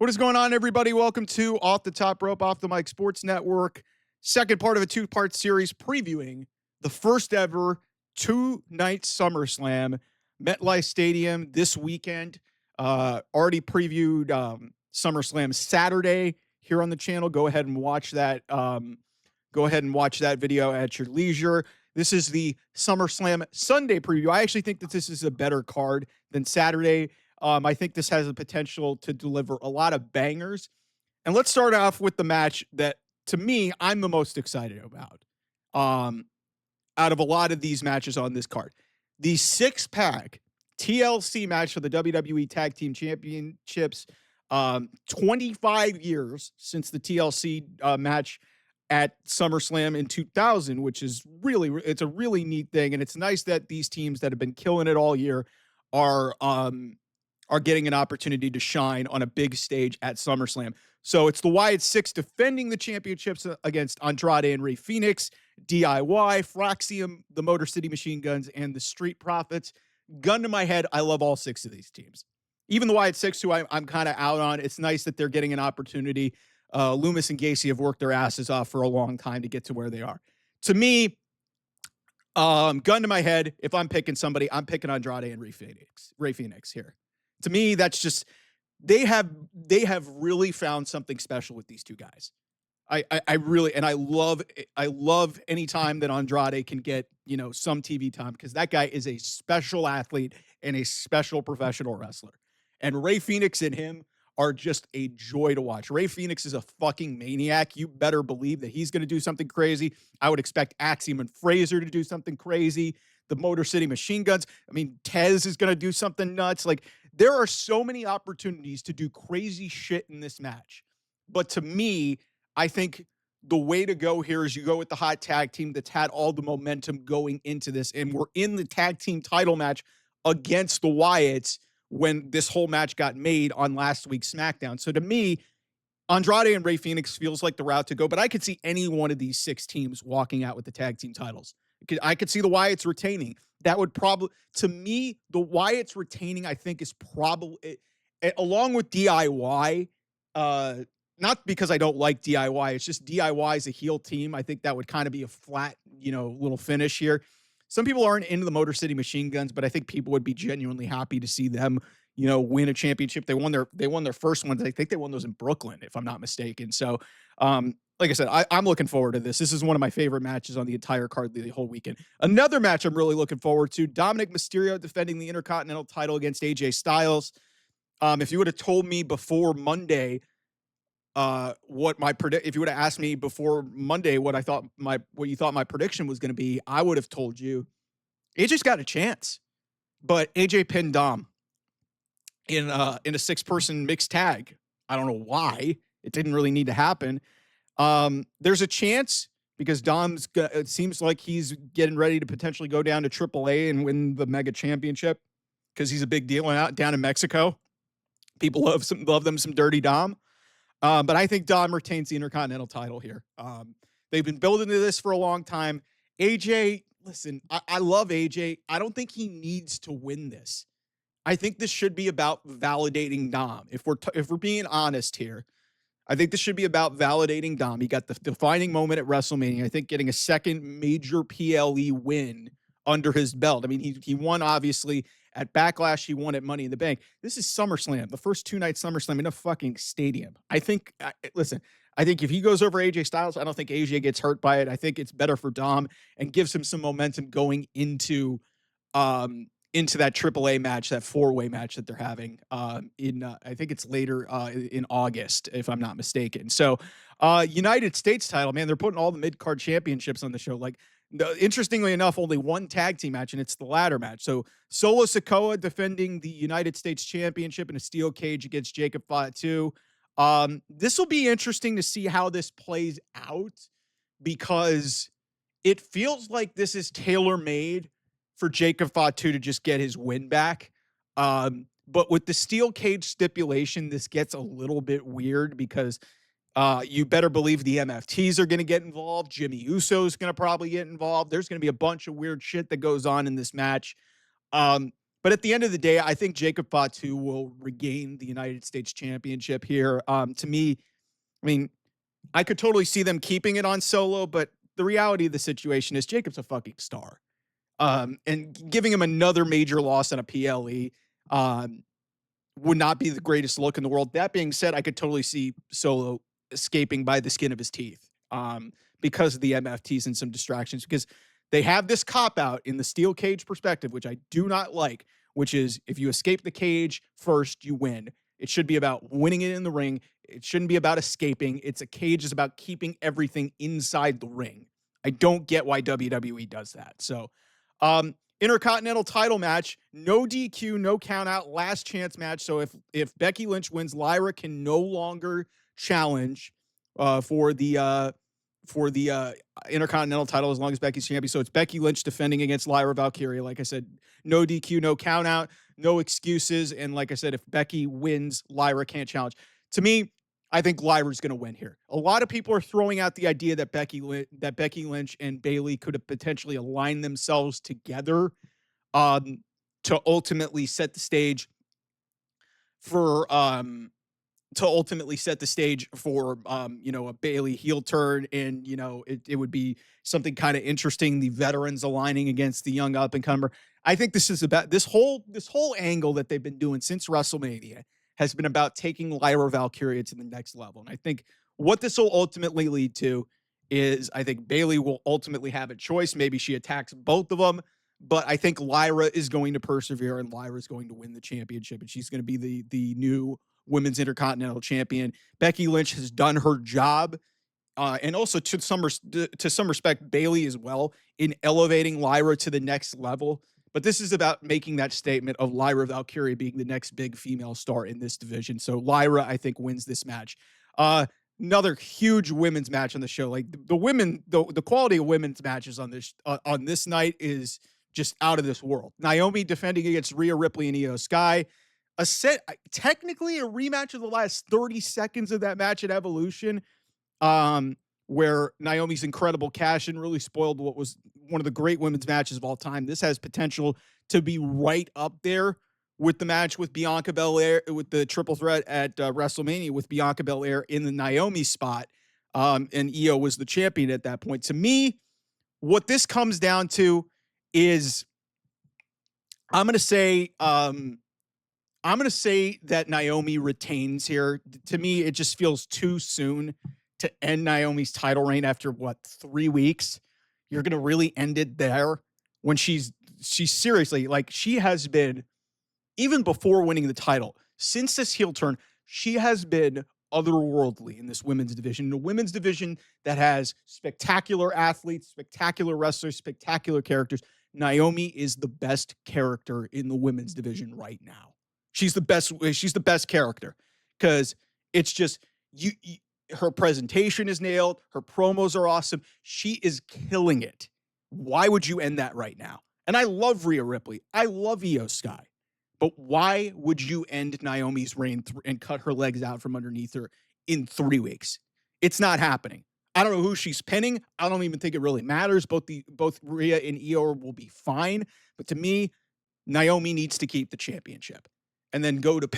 What is going on, everybody? Welcome to Off the Top Rope, Off the Mic Sports Network. Second part of a two-part series previewing the first ever two-night SummerSlam, Metlife Stadium this weekend. Already previewed SummerSlam Saturday here on the channel. Go ahead and watch that. Go ahead and watch that video at your leisure. This is the SummerSlam Sunday preview. I actually think that this is a better card than Saturday. I think this has the potential to deliver a lot of bangers. And let's start off with the match that, to me, I'm the most excited about out of a lot of these matches on this card. The six-pack TLC match for the WWE Tag Team Championships. 25 years since the TLC match at SummerSlam in 2000, which is it's a really neat thing. And it's nice that these teams that have been killing it all year are getting an opportunity to shine on a big stage at SummerSlam. So it's the Wyatt Six defending the championships against Andrade and Rey Fenix, DIY, Froxium, the Motor City Machine Guns, and the Street Profits. Gun to my head, I love all six of these teams. Even the Wyatt Six, who I'm kind of out on, it's nice that they're getting an opportunity. Loomis and Gacy have worked their asses off for a long time to get to where they are. To me, gun to my head, if I'm picking somebody, I'm picking Andrade and Rey Fenix here. To me, that's just they have really found something special with these two guys. I really, and I love any time that Andrade can get, some TV time, because that guy is a special athlete and a special professional wrestler. And Rey Fenix and him are just a joy to watch. Rey Fenix is a fucking maniac. You better believe that he's going to do something crazy. I would expect Axiom and Fraser to do something crazy. The Motor City Machine Guns. I mean, Tez is going to do something nuts. Like, there are so many opportunities to do crazy shit in this match. But to me, I think the way to go here is you go with the hot tag team that's had all the momentum going into this. And we're in the tag team title match against the Wyatts when this whole match got made on last week's SmackDown. So to me, Andrade and Rey Fenix feels like the route to go. But I could see any one of these six teams walking out with the tag team titles. I could see the Wyatts retaining. That would probably, to me, the Wyatts retaining, I think, is probably, along with DIY, not because I don't like DIY, it's just DIY is a heel team. I think that would kind of be a flat, little finish here. Some people aren't into the Motor City Machine Guns, but I think people would be genuinely happy to see them, win a championship. They won their first ones. I think they won those in Brooklyn, if I'm not mistaken. So, like I said, I'm looking forward to this. This is one of my favorite matches on the entire card the whole weekend. Another match I'm really looking forward to, Dominic Mysterio defending the Intercontinental title against AJ Styles. If you would have told me before Monday, if you would have asked me before Monday what you thought my prediction was going to be, I would have told you AJ's got a chance. But AJ pinned Dom in a 6-person mixed tag. I don't know why. It didn't really need to happen. There's a chance because it seems like he's getting ready to potentially go down to AAA and win the Mega Championship because he's a big deal down in Mexico. People love them some Dirty Dom. But I think Dom retains the Intercontinental title here. They've been building to this for a long time. AJ, listen, I love AJ. I don't think he needs to win this. I think this should be about validating Dom. If we're being honest here, I think this should be about validating Dom. He got the defining moment at WrestleMania. I think getting a second major PLE win under his belt. I mean, he won, obviously, at Backlash. He won at Money in the Bank. This is SummerSlam, the first two-night SummerSlam in a fucking stadium. I think if he goes over AJ Styles, I don't think AJ gets hurt by it. I think it's better for Dom and gives him some momentum going into that AAA match, that 4-way match that they're having I think it's later in August, if I'm not mistaken. So United States title, man, they're putting all the mid-card championships on the show. Like, interestingly enough, only one tag team match, and it's the ladder match. So Solo Sikoa defending the United States Championship in a steel cage against Jacob Fatu. This will be interesting to see how this plays out because it feels like this is tailor-made for Jacob Fatu to just get his win back. But with the steel cage stipulation, this gets a little bit weird because you better believe the MFTs are going to get involved. Jimmy Uso is going to probably get involved. There's going to be a bunch of weird shit that goes on in this match. But at the end of the day, I think Jacob Fatu will regain the United States Championship here. To me, I mean, I could totally see them keeping it on Solo, but the reality of the situation is Jacob's a fucking star. And giving him another major loss on a PLE would not be the greatest look in the world. That being said, I could totally see Solo escaping by the skin of his teeth because of the MFTs and some distractions, because they have this cop-out in the steel cage perspective, which I do not like, which is if you escape the cage first, you win. It should be about winning it in the ring. It shouldn't be about escaping. It's a cage is about keeping everything inside the ring. I don't get why WWE does that. So, Intercontinental title match, no DQ, no count out, last chance match. So if Becky Lynch wins, Lyra can no longer challenge for the Intercontinental title as long as Becky's champion. So it's Becky Lynch defending against Lyra Valkyria. Like I said, no DQ, no count out, no excuses. And like I said, if Becky wins, Lyra can't challenge. To me, I think Lyra's going to win here. A lot of people are throwing out the idea that Becky Lynch and Bayley could have potentially aligned themselves together to ultimately set the stage for a Bayley heel turn, and it would be something kind of interesting, the veterans aligning against the young up and comer. I think this is about this whole angle that they've been doing since WrestleMania has been about taking Lyra Valkyria to the next level. And I think what this will ultimately lead to is I think Bayley will ultimately have a choice. Maybe she attacks both of them, but I think Lyra is going to persevere and Lyra is going to win the championship, and she's going to be the new Women's Intercontinental Champion. Becky Lynch has done her job, and also to some respect, Bayley as well, in elevating Lyra to the next level. But this is about making that statement of Lyra Valkyria being the next big female star in this division. So Lyra, I think, wins this match. Another huge women's match on the show. Like the quality of women's matches on this night is just out of this world. Naomi defending against Rhea Ripley and Io Sky. Technically a rematch of the last 30 seconds of that match at Evolution, where Naomi's incredible cash-in really spoiled what was one of the great women's matches of all time. This has potential to be right up there with the match with Bianca Belair, with the triple threat at WrestleMania with Bianca Belair in the Naomi spot. And Io was the champion at that point. To me, what this comes down to is I'm going to say that Naomi retains here. To me, it just feels too soon to end Naomi's title reign after 3 weeks. You're going to really end it there when she's seriously, like, she has been, even before winning the title, since this heel turn, she has been otherworldly in this women's division. The women's division that has spectacular athletes, spectacular wrestlers, spectacular characters. Naomi is the best character in the women's division right now. She's the best character, because it's just her presentation is nailed. Her promos are awesome. She is killing it. Why would you end that right now? And I love Rhea Ripley. I love Io Sky. But why would you end Naomi's reign and cut her legs out from underneath her in 3 weeks? It's not happening. I don't know who she's pinning. I don't even think it really matters. Both Rhea and Io will be fine. But to me, Naomi needs to keep the championship, and then go to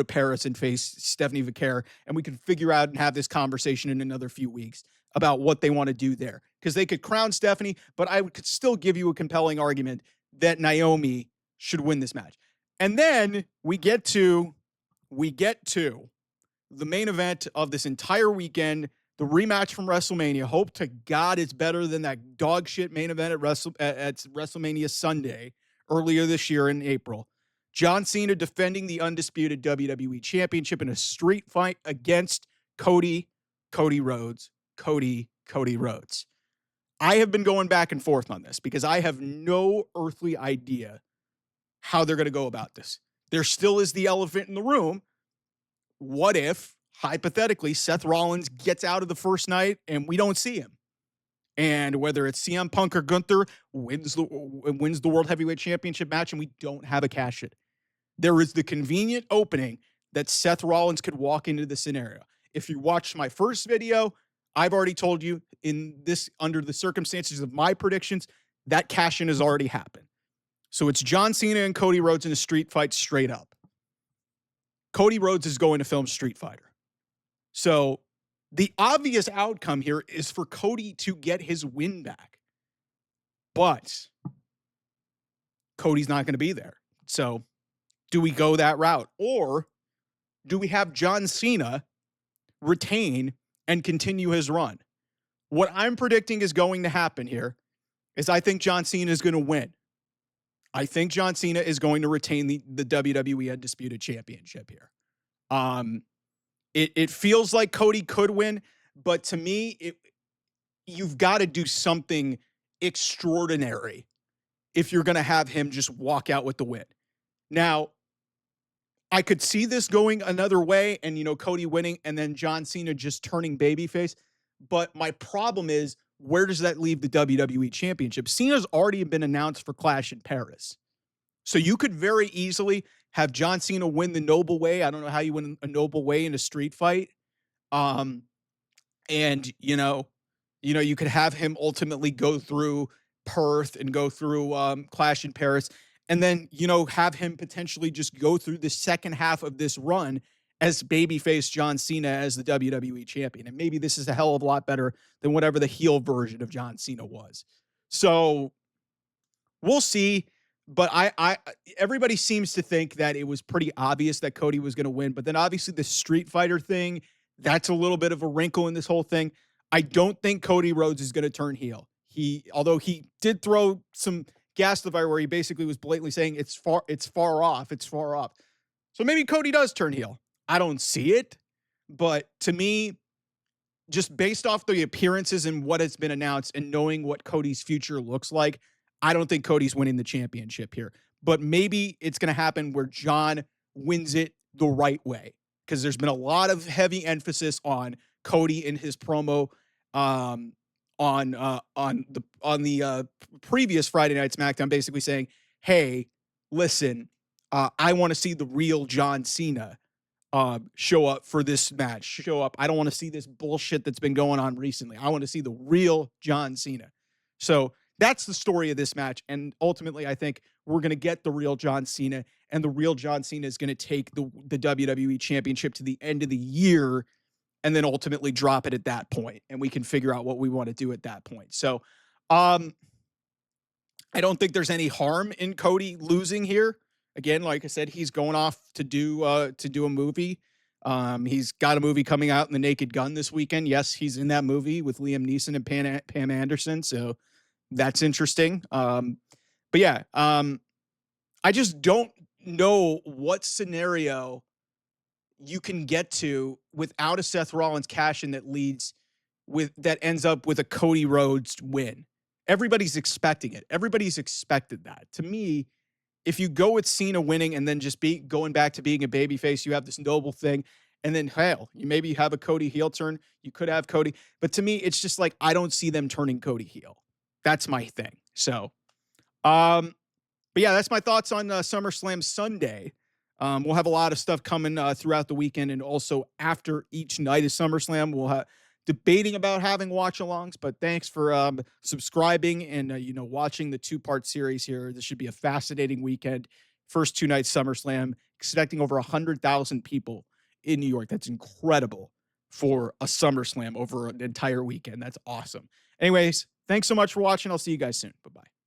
Paris and face Stephanie Vicaire, and we can figure out and have this conversation in another few weeks about what they want to do there. Because they could crown Stephanie, but I could still give you a compelling argument that Naomi should win this match. And then we get to the main event of this entire weekend, the rematch from WrestleMania. Hope to God it's better than that dog shit main event at WrestleMania Sunday earlier this year in April. John Cena defending the undisputed WWE Championship in a street fight against Cody Rhodes. Cody Rhodes. I have been going back and forth on this because I have no earthly idea how they're going to go about this. There still is the elephant in the room. What if, hypothetically, Seth Rollins gets out of the first night and we don't see him? And whether it's CM Punk or Gunther wins the World Heavyweight Championship match and we don't have a cash-in. There is the convenient opening that Seth Rollins could walk into the scenario. If you watched my first video, I've already told you under the circumstances of my predictions, that cash-in has already happened. So it's John Cena and Cody Rhodes in a street fight straight up. Cody Rhodes is going to film Street Fighter. So the obvious outcome here is for Cody to get his win back. But Cody's not going to be there. So do we go that route? Or do we have John Cena retain and continue his run? What I'm predicting is going to happen here is I think John Cena is going to win. I think John Cena is going to retain the WWE Undisputed Championship here. It feels like Cody could win, but to me, you've got to do something extraordinary if you're going to have him just walk out with the win. Now, I could see this going another way and, Cody winning and then John Cena just turning babyface. But my problem is, where does that leave the WWE Championship? Cena's already been announced for Clash in Paris. So you could very easily have John Cena win the noble way. I don't know how you win a noble way in a street fight. And, you could have him ultimately go through Perth and go through Clash in Paris. And then, have him potentially just go through the second half of this run as babyface John Cena as the WWE champion. And maybe this is a hell of a lot better than whatever the heel version of John Cena was. So we'll see. But everybody seems to think that it was pretty obvious that Cody was going to win. But then obviously the Street Fighter thing, that's a little bit of a wrinkle in this whole thing. I don't think Cody Rhodes is going to turn heel. Although he did throw some gas to the fire where he basically was blatantly saying it's far off. So maybe Cody does turn heel. I don't see it, but to me, just based off the appearances and what has been announced and knowing what Cody's future looks like, I don't think Cody's winning the championship here. But maybe it's going to happen where John wins it the right way, because there's been a lot of heavy emphasis on Cody in his promo on the previous Friday Night SmackDown, basically saying, "Hey, listen, I want to see the real John Cena show up for this match. Show up. I don't want to see this bullshit that's been going on recently. I want to see the real John Cena." So that's the story of this match. And ultimately, I think we're going to get the real John Cena, and the real John Cena is going to take the WWE Championship to the end of the year and then ultimately drop it at that point. And we can figure out what we want to do at that point. So I don't think there's any harm in Cody losing here. Again, like I said, he's going off to do a movie. He's got a movie coming out in The Naked Gun this weekend. Yes, he's in that movie with Liam Neeson and Pam Anderson. So that's interesting. But yeah, I just don't know what scenario you can get to without a Seth Rollins cash-in that ends up with a Cody Rhodes win. Everybody's expecting it. Everybody's expected that. To me, if you go with Cena winning and then just going back to being a babyface, you have this noble thing, and then hell, you maybe have a Cody heel turn. You could have Cody, but to me, it's just like I don't see them turning Cody heel. That's my thing. So, but yeah, that's my thoughts on SummerSlam Sunday. We'll have a lot of stuff coming throughout the weekend, and also after each night of SummerSlam, we'll have debating about having watch-alongs. But thanks for subscribing and watching the two-part series here. This should be a fascinating weekend. First 2 nights SummerSlam, expecting over 100,000 people in New York. That's incredible for a SummerSlam over an entire weekend. That's awesome. Anyways, thanks so much for watching. I'll see you guys soon. Bye-bye.